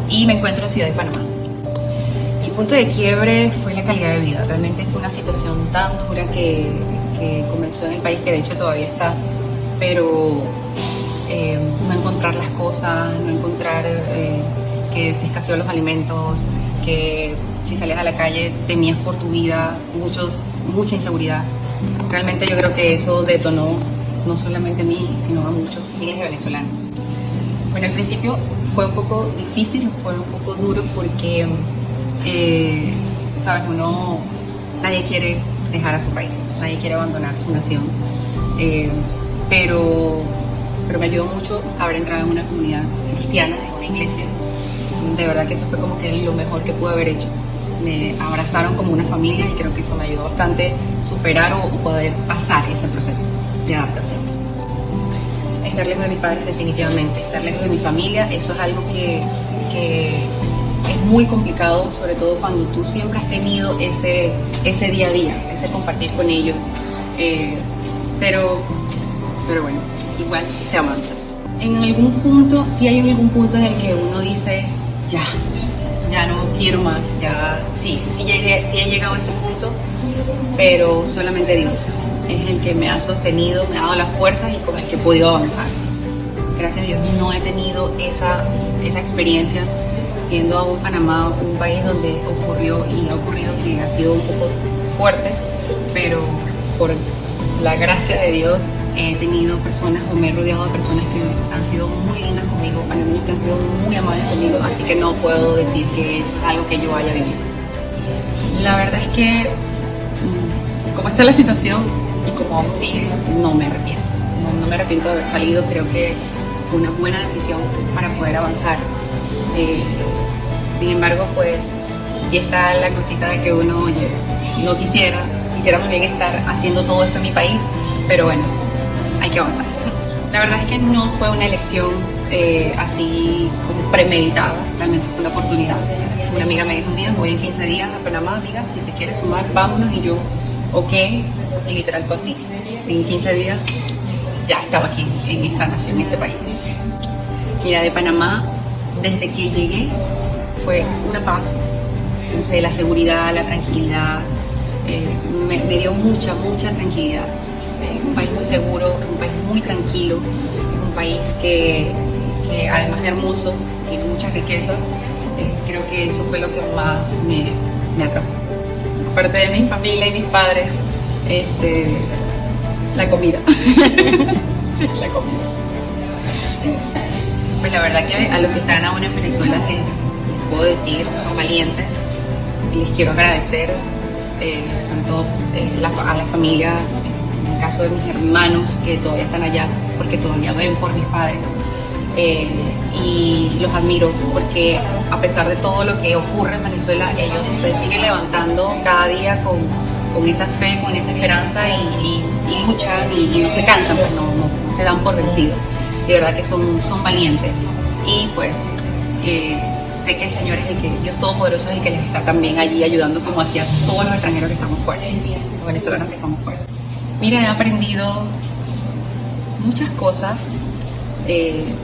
y me encuentro en Ciudad de Panamá. Mi punto de quiebre fue la calidad de vida. Realmente fue una situación tan dura que comenzó en el país, que de hecho todavía está, pero no encontrar las cosas, no encontrar que se escasearon los alimentos, que si salías a la calle temías por tu vida, mucha inseguridad. Realmente yo creo que eso detonó no solamente a mí, sino a muchos miles de venezolanos. Bueno, al principio fue un poco difícil, fue un poco duro porque, sabes, nadie quiere dejar a su país, nadie quiere abandonar su nación, pero me ayudó mucho haber entrado en una comunidad cristiana, en una iglesia. De verdad que eso fue como que lo mejor que pude haber hecho. Me abrazaron como una familia y creo que eso me ayudó bastante a superar o poder pasar ese proceso de adaptación. Estar lejos de mis padres, definitivamente, estar lejos de mi familia, eso es algo que es muy complicado, sobre todo cuando tú siempre has tenido ese día a día, ese compartir con ellos, pero bueno, igual se avanza. En algún punto, sí hay algún punto en el que uno dice, ya no quiero más, sí he llegado a ese punto, pero solamente Dios es el que me ha sostenido, me ha dado las fuerzas y con el que he podido avanzar. Gracias a Dios no he tenido esa experiencia, siendo aún Panamá un país donde ocurrió y ha ocurrido que ha sido un poco fuerte, pero por la gracia de Dios he tenido personas o me he rodeado de personas que han sido muy lindas conmigo, panameños que han sido muy amables conmigo, así que no puedo decir que eso es algo que yo haya vivido. La verdad es que como está la situación y como aún sigue, no me arrepiento. No me arrepiento de haber salido, creo que fue una buena decisión para poder avanzar. Sin embargo, pues sí está la cosita de que uno, no quisiera más bien estar haciendo todo esto en mi país, pero bueno, hay que avanzar. La verdad es que no fue una elección así como premeditada, realmente fue una oportunidad. Una amiga me dijo un día, me voy en 15 días a Panamá, amiga, si te quieres sumar, vámonos, y yo, ok, y literal fue así. En 15 días ya estaba aquí, en esta nación, en este país. Mira, de Panamá, desde que llegué, fue una paz, no sé, la seguridad, la tranquilidad, me dio mucha tranquilidad. Un país muy seguro, un país muy tranquilo, un país que además de hermoso, tiene mucha riqueza. Creo que eso fue lo que más me atrapó. Aparte de mi familia y mis padres, la comida. Sí, la comida. Pues la verdad que a los que están ahora en Venezuela les puedo decir, son valientes. Les quiero agradecer, sobre todo a la familia, en el caso de mis hermanos que todavía están allá, porque todavía ven por mis padres. Y los admiro porque a pesar de todo lo que ocurre en Venezuela, ellos se siguen levantando cada día con esa fe, con esa esperanza y luchan y no se cansan, pues no se dan por vencidos. De verdad que son valientes y pues sé que el Señor es el que, Dios Todopoderoso es el que les está también allí ayudando, como hacía todos los extranjeros que estamos fuera, los venezolanos que estamos fuera. Mira, he aprendido muchas cosas.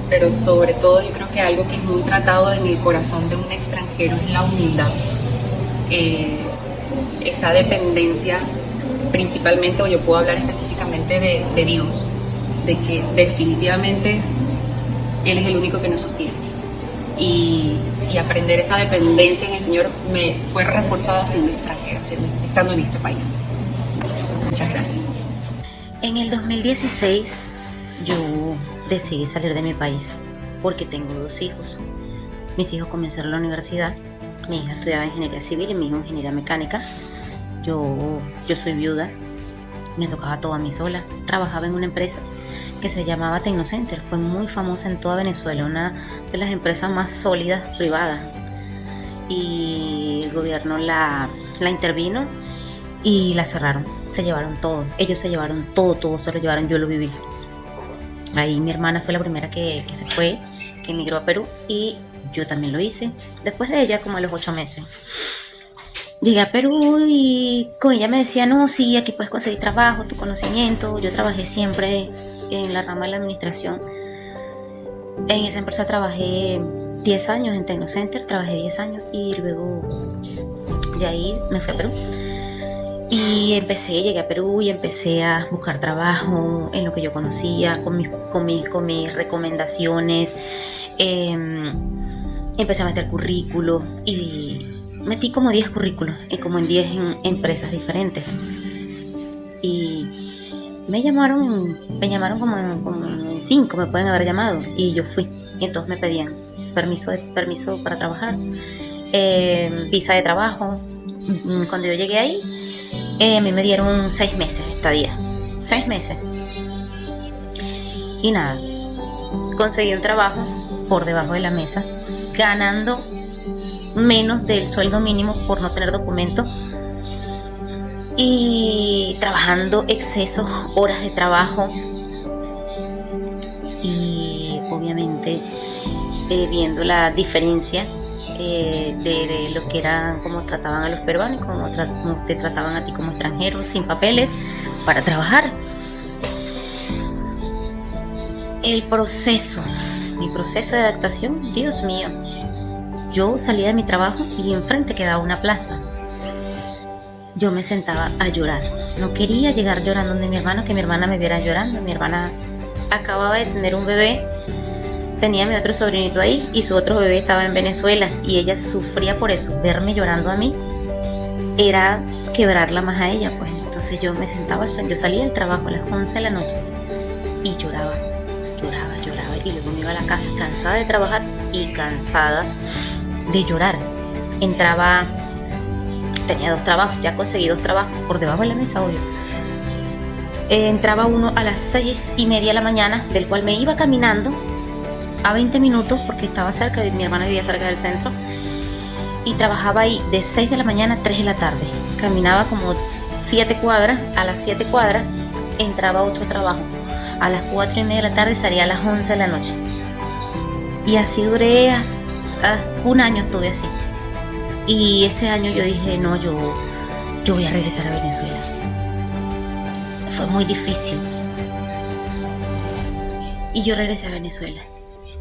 Pero sobre todo yo creo que algo que es muy tratado en el corazón de un extranjero es la humildad, esa dependencia principalmente, o yo puedo hablar específicamente de Dios, de que definitivamente Él es el único que nos sostiene, y aprender esa dependencia en el Señor me fue reforzada siendo extranjera, estando en este país. Muchas gracias. En el 2016 yo decidí salir de mi país porque tengo 2 hijos. Mis hijos comenzaron la universidad. Mi hija estudiaba ingeniería civil y mi hijo ingeniería mecánica. Yo soy viuda. Me tocaba todo a mí sola. Trabajaba en una empresa que se llamaba Tecnocenter. Fue muy famosa en toda Venezuela, una de las empresas más sólidas privadas. Y el gobierno la intervino y la cerraron. Se llevaron todo. Ellos se llevaron todo se lo llevaron. Yo lo viví. Ahí mi hermana fue la primera que se fue, que emigró a Perú, y yo también lo hice. Después de ella, como a los 8 meses. Llegué a Perú y con ella me decía, no, sí, aquí puedes conseguir trabajo, tu conocimiento. Yo trabajé siempre en la rama de la administración. En esa empresa trabajé 10 años en Tecnocenter, trabajé 10 años y luego de ahí me fui a Perú. Y llegué a Perú y empecé a buscar trabajo en lo que yo conocía, con mis recomendaciones. Empecé a meter currículos y metí como 10 currículos y como en 10 empresas diferentes. Y me llamaron como en 5, me pueden haber llamado, y yo fui. Y entonces me pedían permiso para trabajar, visa de trabajo. Cuando yo llegué ahí, a mí me dieron 6 meses de estadía. 6 meses. Y nada, conseguí un trabajo por debajo de la mesa, ganando menos del sueldo mínimo por no tener documentos y trabajando excesos, horas de trabajo, y obviamente viendo la diferencia de lo que era, cómo trataban a los peruanos, cómo te trataban a ti como extranjero sin papeles para trabajar. Mi proceso de adaptación, Dios mío. Yo salía de mi trabajo y enfrente quedaba una plaza. Yo me sentaba a llorar. No quería llegar llorando donde mi hermano, que mi hermana me viera llorando. Mi hermana acababa de tener un bebé, tenía a mi otro sobrinito ahí y su otro bebé estaba en Venezuela y ella sufría por eso. Verme llorando a mí era quebrarla más a ella, pues. Entonces yo me sentaba al frente. Yo salía del trabajo a las 11 de la noche y lloraba y luego me iba a la casa cansada de trabajar y cansada de llorar. Tenía 2 trabajos, ya conseguí 2 trabajos por debajo de la mesa, obvio. Entraba uno a las 6:30 de la mañana, del cual me iba caminando a 20 minutos porque estaba cerca, mi hermana vivía cerca del centro, y trabajaba ahí de 6 de la mañana a 3 de la tarde. Caminaba como 7 cuadras, a las 7 cuadras entraba a otro trabajo. A las 4:30 de la tarde salía a las 11 de la noche. Y así duré, un año estuve así. Y ese año yo dije, no, yo voy a regresar a Venezuela. Fue muy difícil. Y yo regresé a Venezuela.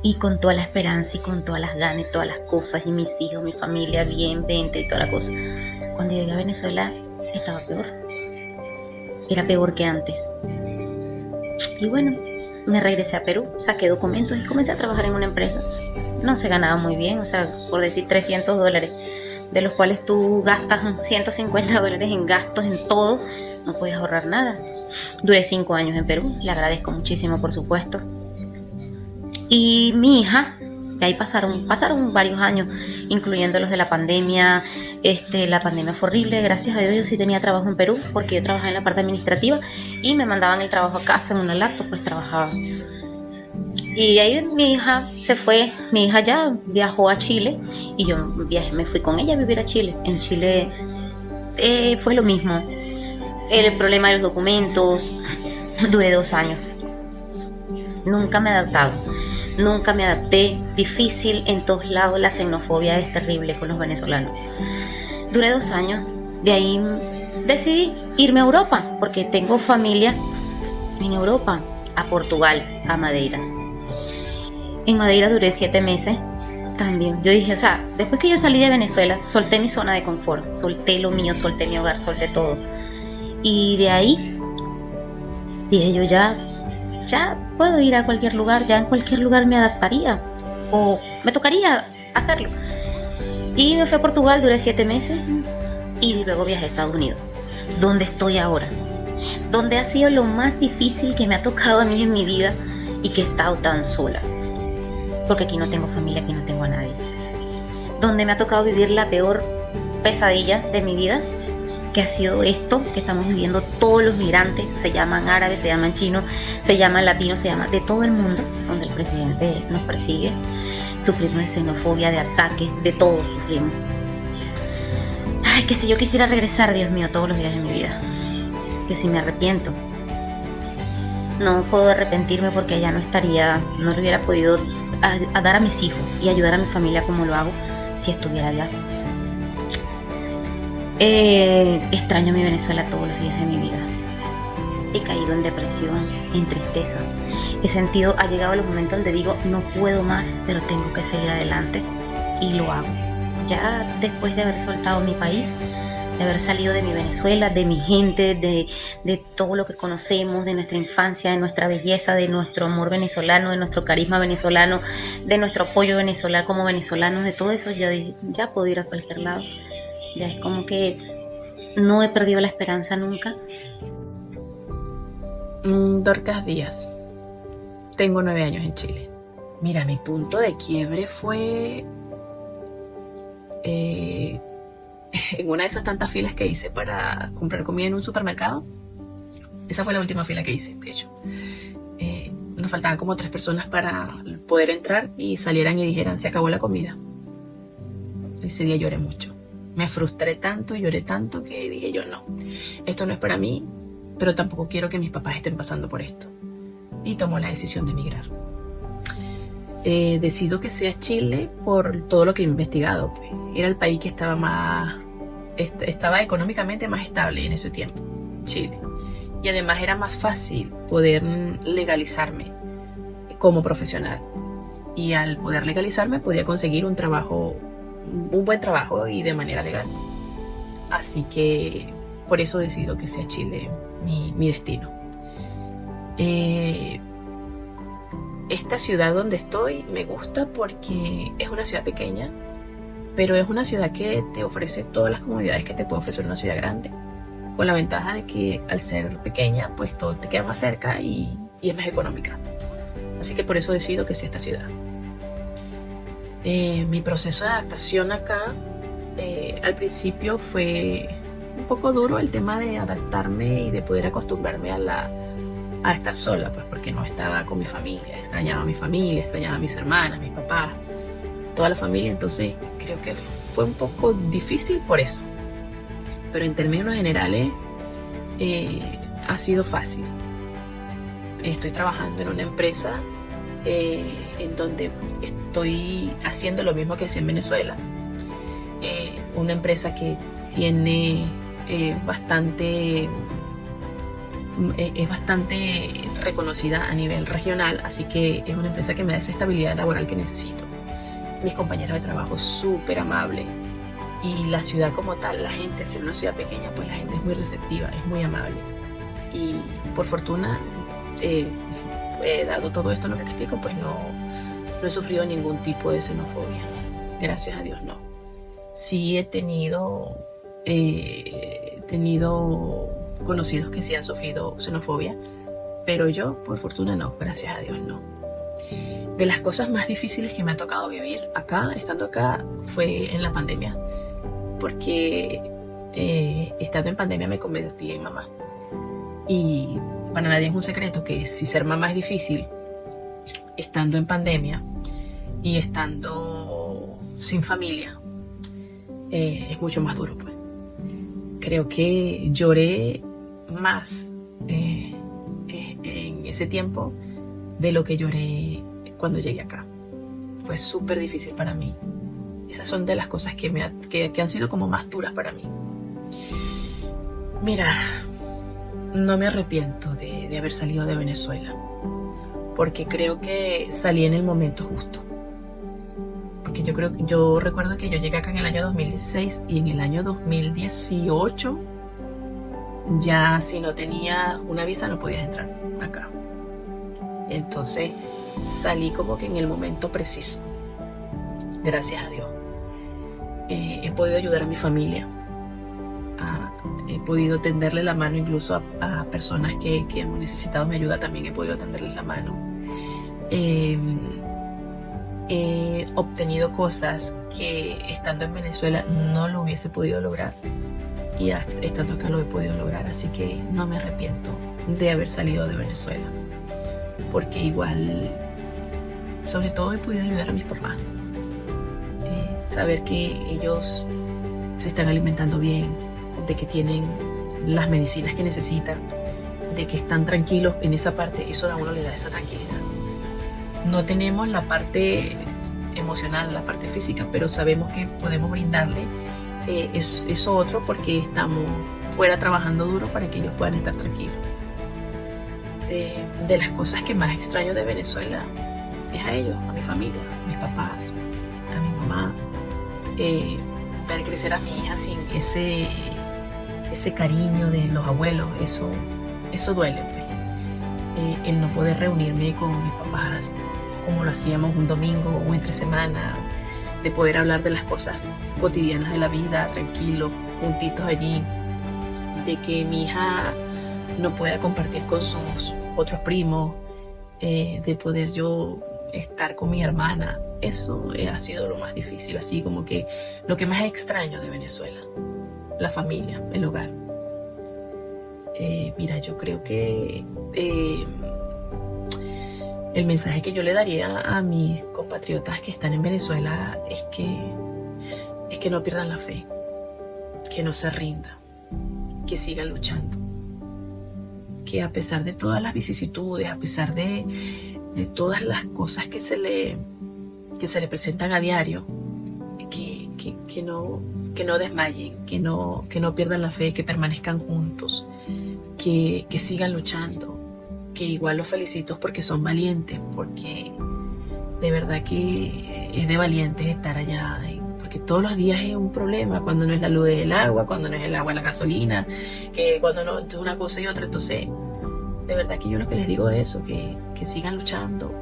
Y con toda la esperanza y con todas las ganas y todas las cosas, y mis hijos, mi familia, bien, vente y toda la cosa. Cuando llegué a Venezuela estaba peor. Era peor que antes. Y bueno, me regresé a Perú, saqué documentos y comencé a trabajar en una empresa. No se ganaba muy bien, o sea, por decir $300, de los cuales tú gastas $150 en gastos, en todo, no puedes ahorrar nada. Duré 5 años en Perú, le agradezco muchísimo, por supuesto. Y mi hija, de ahí pasaron varios años, incluyendo los de la pandemia. La pandemia fue horrible. Gracias a Dios yo sí tenía trabajo en Perú, porque yo trabajaba en la parte administrativa y me mandaban el trabajo a casa en una laptop, pues trabajaba. Y de ahí mi hija se fue, mi hija ya viajó a Chile y yo me fui con ella a vivir a Chile. En Chile fue lo mismo, el problema de los documentos. Duré 2 años. Nunca me adapté, difícil en todos lados, la xenofobia es terrible con los venezolanos. Duré 2 años, de ahí decidí irme a Europa, porque tengo familia en Europa, a Portugal, a Madeira. En Madeira duré 7 meses también. Yo dije, o sea, después que yo salí de Venezuela, solté mi zona de confort, solté lo mío, solté mi hogar, solté todo. Y de ahí dije yo, ya puedo ir a cualquier lugar, ya en cualquier lugar me adaptaría o me tocaría hacerlo. Y me fui a Portugal, duré 7 meses y luego viajé a Estados Unidos, donde estoy ahora, donde ha sido lo más difícil que me ha tocado a mí en mi vida y que he estado tan sola, porque aquí no tengo familia, aquí no tengo a nadie, donde me ha tocado vivir la peor pesadilla de mi vida, que ha sido esto que estamos viviendo todos los migrantes, se llaman árabes, se llaman chinos, se llaman latinos, se llaman de todo el mundo, donde el presidente nos persigue. Sufrimos de xenofobia, de ataques, de todo sufrimos. Ay, que si yo quisiera regresar, Dios mío, todos los días de mi vida, que si me arrepiento, no puedo arrepentirme porque allá no estaría, no le hubiera podido a dar a mis hijos y ayudar a mi familia como lo hago si estuviera allá. Extraño mi Venezuela todos los días de mi vida. He caído en depresión, en tristeza. He sentido, ha llegado el momento donde digo, no puedo más, pero tengo que seguir adelante y lo hago. Ya después de haber soltado mi país, de haber salido de mi Venezuela, de mi gente, de todo lo que conocemos, de nuestra infancia, de nuestra belleza, de nuestro amor venezolano, de nuestro carisma venezolano, de nuestro apoyo venezolano como venezolanos, de todo eso, ya puedo ir a cualquier lado. Ya es como que no he perdido la esperanza nunca. Dorcas Díaz. Tengo 9 años en Chile. Mira, mi punto de quiebre fue en una de esas tantas filas que hice para comprar comida en un supermercado. Esa fue la última fila que hice, de hecho. Nos faltaban como 3 personas para poder entrar y salieran y dijeran, se acabó la comida. Ese día lloré mucho. Me frustré tanto, lloré tanto que dije yo no, esto no es para mí, pero tampoco quiero que mis papás estén pasando por esto. Y tomo la decisión de emigrar. Decido que sea Chile por todo lo que he investigado. Pues. Era el país que estaba económicamente más estable en ese tiempo, Chile. Y además era más fácil poder legalizarme como profesional. Y al poder legalizarme podía conseguir un buen trabajo y de manera legal. Así que por eso decido que sea Chile mi destino. Esta ciudad donde estoy me gusta porque es una ciudad pequeña, pero es una ciudad que te ofrece todas las comodidades que te puede ofrecer una ciudad grande, con la ventaja de que al ser pequeña pues todo te queda más cerca y es más económica. Así que por eso decido que sea esta ciudad. Mi proceso de adaptación acá al principio fue un poco duro, el tema de adaptarme y de poder acostumbrarme a estar sola, pues porque no estaba con mi familia, extrañaba a mi familia, extrañaba a mis hermanas, mis papás, toda la familia, entonces creo que fue un poco difícil por eso, pero en términos generales ha sido fácil. Estoy trabajando en una empresa en donde estoy haciendo lo mismo que hacía en Venezuela. Una empresa que tiene es bastante reconocida a nivel regional, así que es una empresa que me da esa estabilidad laboral que necesito. Mis compañeros de trabajo súper amables y la ciudad como tal, la gente, al ser una ciudad pequeña, pues la gente es muy receptiva, es muy amable y por fortuna dado todo esto lo que te explico, pues no he sufrido ningún tipo de xenofobia, gracias a Dios no. Sí he tenido conocidos que sí han sufrido xenofobia, pero yo por fortuna no, gracias a Dios no. De las cosas más difíciles que me ha tocado vivir acá, estando acá, fue en la pandemia, porque estando en pandemia me convertí en mamá y para nadie es un secreto que si ser mamá es difícil, estando en pandemia y estando sin familia, es mucho más duro, pues. Creo que lloré más en ese tiempo de lo que lloré cuando llegué acá. Fue súper difícil para mí. Esas son de las cosas que han sido como más duras para mí. Mira, no me arrepiento de haber salido de Venezuela, porque creo que salí en el momento justo. Porque yo recuerdo que yo llegué acá en el año 2016 y en el año 2018 ya si no tenías una visa no podías entrar acá. Entonces salí como que en el momento preciso. Gracias a Dios. He podido ayudar a mi familia. He podido tenderle la mano incluso a personas que han necesitado mi ayuda, también he podido tenderles la mano. He obtenido cosas que estando en Venezuela no lo hubiese podido lograr. y estando acá lo he podido lograr, así que no me arrepiento de haber salido de Venezuela, porque igual, sobre todo, he podido ayudar a mis papás. Saber que ellos se están alimentando bien, de que tienen las medicinas que necesitan, de que están tranquilos en esa parte, eso a uno le da esa tranquilidad. No tenemos la parte emocional, la parte física, pero sabemos que podemos brindarle eso otro, porque estamos fuera trabajando duro para que ellos puedan estar tranquilos. De las cosas que más extraño de Venezuela es a ellos, a mi familia, a mis papás, a mi mamá. Ver crecer a mi hija sin ese cariño de los abuelos, eso duele, pues. El no poder reunirme con mis papás como lo hacíamos un domingo o entre semana, de poder hablar de las cosas cotidianas de la vida, tranquilos, juntitos allí, de que mi hija no pueda compartir con sus otros primos, de poder yo estar con mi hermana. Eso ha sido lo más difícil, así como que lo que más extraño de Venezuela, la familia, el hogar. Mira, yo creo que el mensaje que yo le daría a mis compatriotas que están en Venezuela es que no pierdan la fe, que no se rindan, que sigan luchando, que a pesar de todas las vicisitudes, a pesar de todas las cosas que se le presentan a diario, que no desmayen, que no pierdan la fe, que permanezcan juntos, que sigan luchando, que igual los felicito porque son valientes, porque de verdad que es de valientes estar allá, porque todos los días es un problema, cuando no es la luz es el agua, cuando no es el agua la gasolina, que cuando no es una cosa y otra. Entonces, de verdad que yo lo que les digo es eso, que sigan luchando,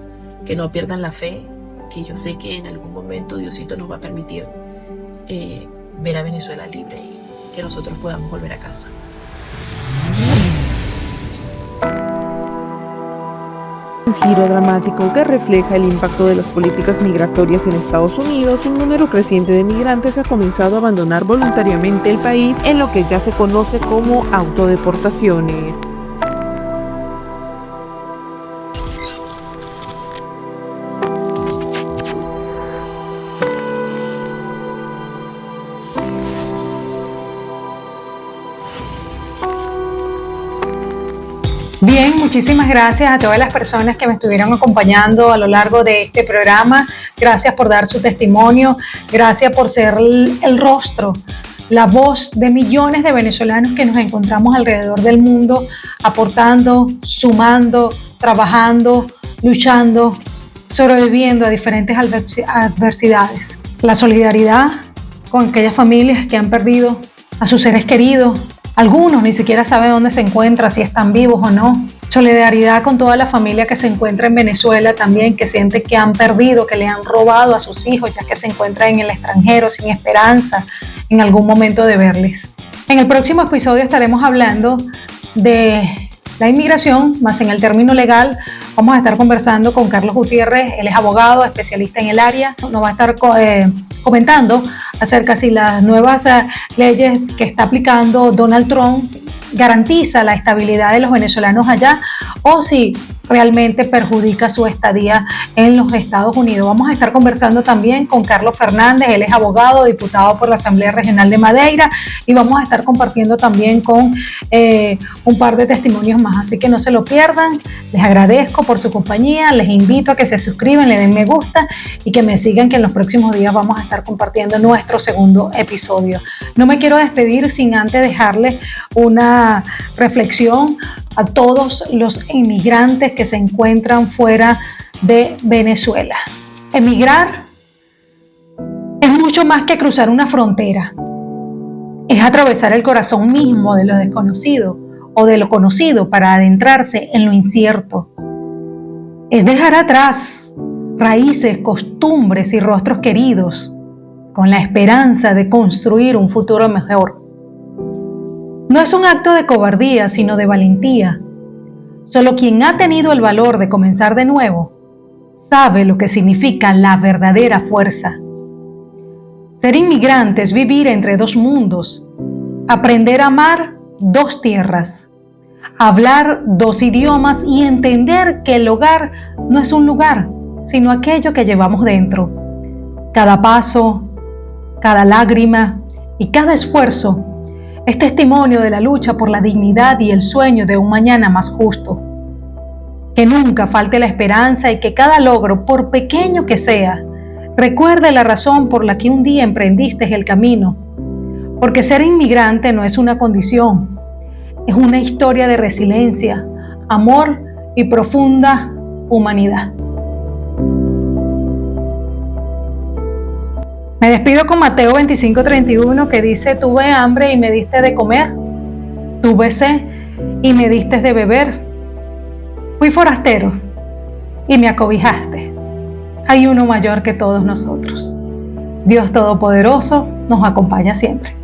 que no pierdan la fe, que yo sé que en algún momento Diosito nos va a permitir ver a Venezuela libre y que nosotros podamos volver a casa. Un giro dramático que refleja el impacto de las políticas migratorias en Estados Unidos. Un número creciente de migrantes ha comenzado a abandonar voluntariamente el país en lo que ya se conoce como autodeportaciones. Bien, muchísimas gracias a todas las personas que me estuvieron acompañando a lo largo de este programa. Gracias por dar su testimonio, gracias por ser el rostro, la voz de millones de venezolanos que nos encontramos alrededor del mundo, aportando, sumando, trabajando, luchando, sobreviviendo a diferentes adversidades. La solidaridad con aquellas familias que han perdido a sus seres queridos. Algunos ni siquiera saben dónde se encuentran, si están vivos o no. Solidaridad con toda la familia que se encuentra en Venezuela también, que siente que han perdido, que le han robado a sus hijos, ya que se encuentran en el extranjero sin esperanza en algún momento de verles. En el próximo episodio estaremos hablando de la inmigración, más en el término legal. Vamos a estar conversando con Carlos Gutiérrez, él es abogado, especialista en el área. Nos va a estar comentando acerca de si las nuevas leyes que está aplicando Donald Trump garantiza la estabilidad de los venezolanos allá o si realmente perjudica su estadía en los Estados Unidos. Vamos a estar conversando también con Carlos Fernández, él es abogado, diputado por la Asamblea Regional de Madeira, y vamos a estar compartiendo también con un par de testimonios más, así que no se lo pierdan. Les agradezco por su compañía, les invito a que se suscriban, le den me gusta y que me sigan, que en los próximos días vamos a estar compartiendo nuestro segundo episodio. No me quiero despedir sin antes dejarles una reflexión a todos los inmigrantes que se encuentran fuera de Venezuela. Emigrar es mucho más que cruzar una frontera. Es atravesar el corazón mismo de lo desconocido o de lo conocido para adentrarse en lo incierto. Es dejar atrás raíces, costumbres y rostros queridos con la esperanza de construir un futuro mejor. No es un acto de cobardía, sino de valentía. Solo quien ha tenido el valor de comenzar de nuevo sabe lo que significa la verdadera fuerza. Ser inmigrante es vivir entre dos mundos, aprender a amar 2 tierras, hablar 2 idiomas y entender que el hogar no es un lugar, sino aquello que llevamos dentro. Cada paso, cada lágrima y cada esfuerzo es testimonio de la lucha por la dignidad y el sueño de un mañana más justo. Que nunca falte la esperanza y que cada logro, por pequeño que sea, recuerde la razón por la que un día emprendiste el camino. Porque ser inmigrante no es una condición, es una historia de resiliencia, amor y profunda humanidad. Me despido con Mateo 25:31 que dice: tuve hambre y me diste de comer, tuve sed y me diste de beber, fui forastero y me acobijaste. Hay uno mayor que todos nosotros. Dios Todopoderoso nos acompaña siempre.